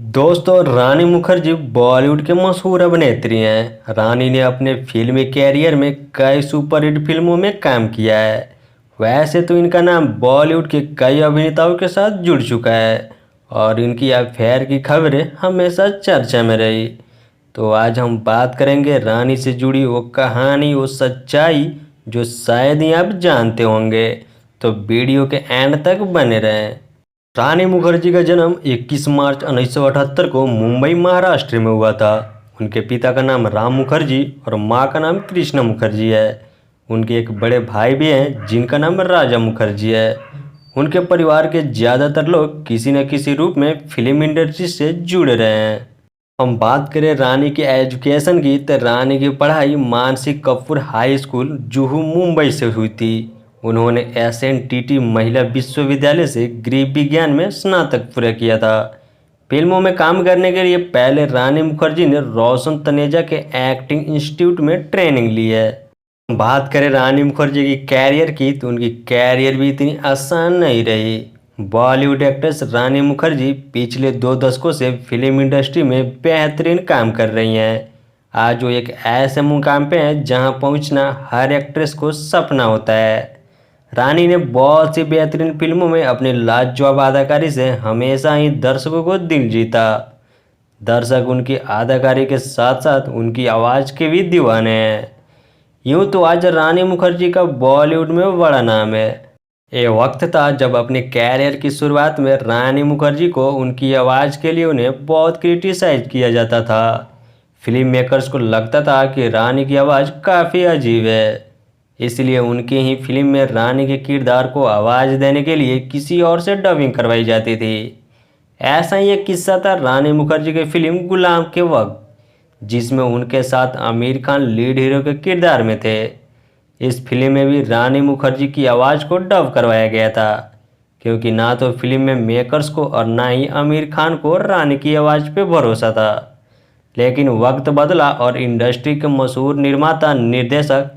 दोस्तों, रानी मुखर्जी बॉलीवुड के मशहूर अभिनेत्री हैं। रानी ने अपने फिल्मी कैरियर में कई सुपरहिट फिल्मों में काम किया है। वैसे तो इनका नाम बॉलीवुड के कई अभिनेताओं के साथ जुड़ चुका है और इनकी अफेयर की खबरें हमेशा चर्चा में रही। तो आज हम बात करेंगे रानी से जुड़ी वो कहानी, वो सच्चाई जो शायद ही आप जानते होंगे। तो वीडियो के एंड तक बने रहें। रानी मुखर्जी का जन्म 21 मार्च 1978 को मुंबई, महाराष्ट्र में हुआ था। उनके पिता का नाम राम मुखर्जी और मां का नाम कृष्णा मुखर्जी है। उनके एक बड़े भाई भी हैं जिनका नाम राजा मुखर्जी है। उनके परिवार के ज़्यादातर लोग किसी न किसी रूप में फिल्म इंडस्ट्री से जुड़े रहे हैं। हम बात करें रानी की एजुकेशन की, तो रानी की पढ़ाई मानसी कपूर हाई स्कूल, जुहू, मुंबई से हुई थी। उन्होंने SNTT महिला विश्वविद्यालय से गृह विज्ञान में स्नातक पूरा किया था। फिल्मों में काम करने के लिए पहले रानी मुखर्जी ने रोशन तनेजा के एक्टिंग इंस्टीट्यूट में ट्रेनिंग ली है। बात करें रानी मुखर्जी की कैरियर की, तो उनकी कैरियर भी इतनी आसान नहीं रही। बॉलीवुड एक्ट्रेस रानी मुखर्जी पिछले 2 दशकों से फिल्म इंडस्ट्री में बेहतरीन काम कर रही हैं। आज वो एक ऐसे मुकाम पे हैं जहां पहुंचना हर एक्ट्रेस को सपना होता है। रानी ने बहुत सी बेहतरीन फिल्मों में अपनी लाजवाब अदाकारी से हमेशा ही दर्शकों को दिल जीता। दर्शक उनकी अदाकारी के साथ साथ उनकी आवाज़ के भी दीवाने हैं। यूं तो आज रानी मुखर्जी का बॉलीवुड में बड़ा नाम है। ये वक्त था जब अपने कैरियर की शुरुआत में रानी मुखर्जी को उनकी आवाज़ के लिए उन्हें बहुत क्रिटिसाइज किया जाता था। फिल्म मेकर्स को लगता था कि रानी की आवाज़ काफ़ी अजीब है, इसलिए उनकी ही फिल्म में रानी के किरदार को आवाज़ देने के लिए किसी और से डबिंग करवाई जाती थी। ऐसा ही एक किस्सा था रानी मुखर्जी की फिल्म गुलाम के वक्त, जिसमें उनके साथ आमिर खान लीड हीरो के किरदार में थे। इस फिल्म में भी रानी मुखर्जी की आवाज़ को डब करवाया गया था, क्योंकि ना तो फिल्म में मेकर्स को और ना ही आमिर खान को रानी की आवाज़ पे भरोसा था। लेकिन वक्त बदला और इंडस्ट्री के मशहूर निर्माता निर्देशक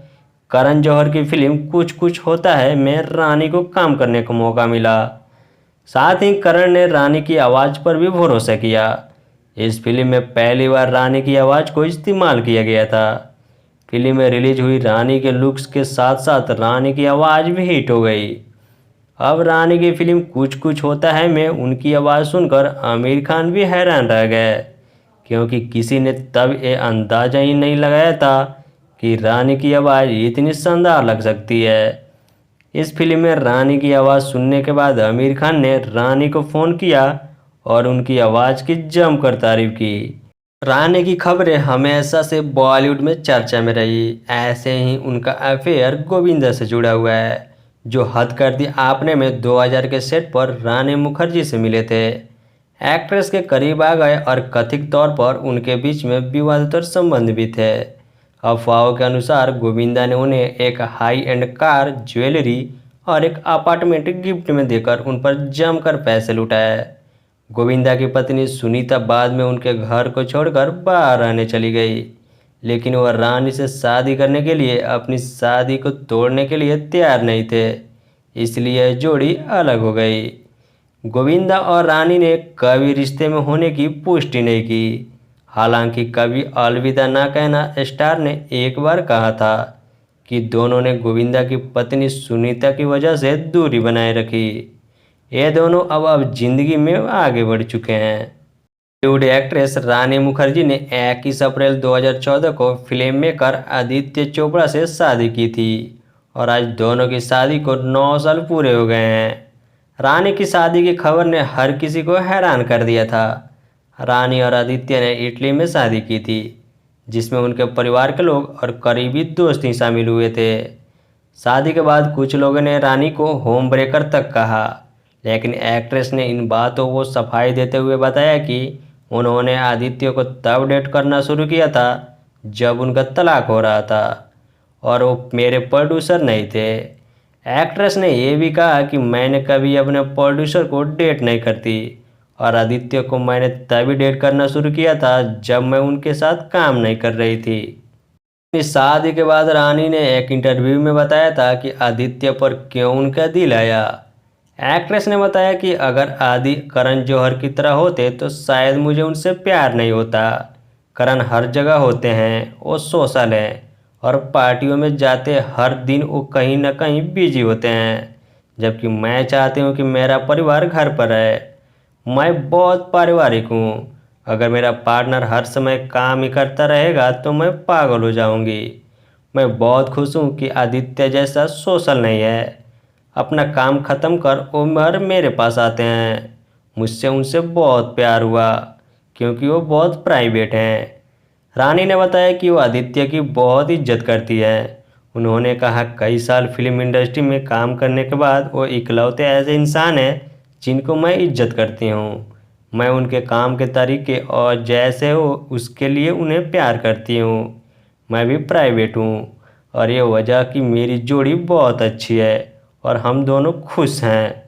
करण जौहर की फिल्म कुछ कुछ होता है में रानी को काम करने का मौका मिला। साथ ही करण ने रानी की आवाज़ पर भी भरोसा किया। इस फिल्म में पहली बार रानी की आवाज़ को इस्तेमाल किया गया था। फिल्म में रिलीज हुई रानी के लुक्स के साथ साथ रानी की आवाज़ भी हिट हो गई। अब रानी की फिल्म कुछ कुछ होता है में उनकी आवाज़ सुनकर आमिर खान भी हैरान रह गए, क्योंकि किसी ने तब ये अंदाज़ा ही नहीं लगाया था कि रानी की आवाज़ इतनी शानदार लग सकती है। इस फिल्म में रानी की आवाज़ सुनने के बाद आमिर खान ने रानी को फ़ोन किया और उनकी आवाज़ की जमकर तारीफ की। रानी की खबरें हमेशा से बॉलीवुड में चर्चा में रही। ऐसे ही उनका अफेयर गोविंदा से जुड़ा हुआ है, जो हद कर दी आपने में 2000 के सेट पर रानी मुखर्जी से मिले थे। एक्ट्रेस के करीब आ गए और कथित तौर पर उनके बीच में विवादेतर संबंध भी थे। अफवाहों के अनुसार गोविंदा ने उन्हें एक हाई एंड कार, ज्वेलरी और एक अपार्टमेंट गिफ्ट में देकर उन पर जमकर पैसे लुटाए। गोविंदा की पत्नी सुनीता बाद में उनके घर को छोड़कर बाहर रहने चली गई, लेकिन वह रानी से शादी करने के लिए अपनी शादी को तोड़ने के लिए तैयार नहीं थे, इसलिए यह जोड़ी अलग हो गई। गोविंदा और रानी ने कभी रिश्ते में होने की पुष्टि नहीं की। हालांकि कभी अलविदा ना कहना स्टार ने एक बार कहा था कि दोनों ने गोविंदा की पत्नी सुनीता की वजह से दूरी बनाए रखी। ये दोनों अब जिंदगी में आगे बढ़ चुके हैं। बॉलीवुड एक्ट्रेस रानी मुखर्जी ने 21 अप्रैल 2014 को फिल्म मेकर आदित्य चोपड़ा से शादी की थी और आज दोनों की शादी को 9 साल पूरे हो गए हैं। रानी की शादी की खबर ने हर किसी को हैरान कर दिया था। रानी और आदित्य ने इटली में शादी की थी, जिसमें उनके परिवार के लोग और करीबी दोस्त ही शामिल हुए थे। शादी के बाद कुछ लोगों ने रानी को होम ब्रेकर तक कहा, लेकिन एक्ट्रेस ने इन बातों को सफाई देते हुए बताया कि उन्होंने आदित्य को तब डेट करना शुरू किया था जब उनका तलाक हो रहा था और वो मेरे प्रोड्यूसर नहीं थे। एक्ट्रेस ने यह भी कहा कि मैंने कभी अपने प्रोड्यूसर को डेट नहीं करती और आदित्य को मैंने तभी डेट करना शुरू किया था जब मैं उनके साथ काम नहीं कर रही थी। इस शादी के बाद रानी ने एक इंटरव्यू में बताया था कि आदित्य पर क्यों उनका दिल आया। एक्ट्रेस ने बताया कि अगर आदि करण जौहर की तरह होते तो शायद मुझे उनसे प्यार नहीं होता। करण हर जगह होते हैं, वो सोशल हैं और पार्टियों में जाते हर दिन वो कहीं ना कहीं बिजी होते हैं, जबकि मैं चाहती हूँ कि मेरा परिवार घर पर है। मैं बहुत पारिवारिक हूँ। अगर मेरा पार्टनर हर समय काम ही करता रहेगा तो मैं पागल हो जाऊंगी। मैं बहुत खुश हूँ कि आदित्य जैसा सोशल नहीं है। अपना काम खत्म कर उमर मेरे पास आते हैं। मुझसे उनसे बहुत प्यार हुआ क्योंकि वो बहुत प्राइवेट हैं। रानी ने बताया कि वो आदित्य की बहुत इज्जत करती है। उन्होंने कहा कई साल फिल्म इंडस्ट्री में काम करने के बाद वो इकलौते ऐसे इंसान हैं जिनको मैं इज्जत करती हूँ। मैं उनके काम के तरीके और जैसे हो उसके लिए उन्हें प्यार करती हूँ। मैं भी प्राइवेट हूँ और ये वजह कि मेरी जोड़ी बहुत अच्छी है और हम दोनों खुश हैं।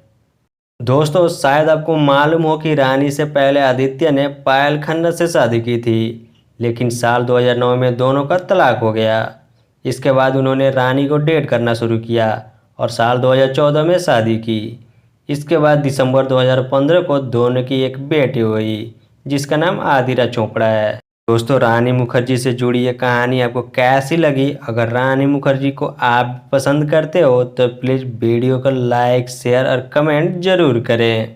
दोस्तों, शायद आपको मालूम हो कि रानी से पहले आदित्य ने पायल खन्ना से शादी की थी, लेकिन साल 2009 में दोनों का तलाक हो गया। इसके बाद उन्होंने रानी को डेट करना शुरू किया और साल 2014 में शादी की। इसके बाद दिसंबर 2015 को दोनों की एक बेटी हुई जिसका नाम आदिरा चोपड़ा है। दोस्तों, रानी मुखर्जी से जुड़ी ये कहानी आपको कैसी लगी? अगर रानी मुखर्जी को आप पसंद करते हो तो प्लीज़ वीडियो को लाइक शेयर और कमेंट ज़रूर करें।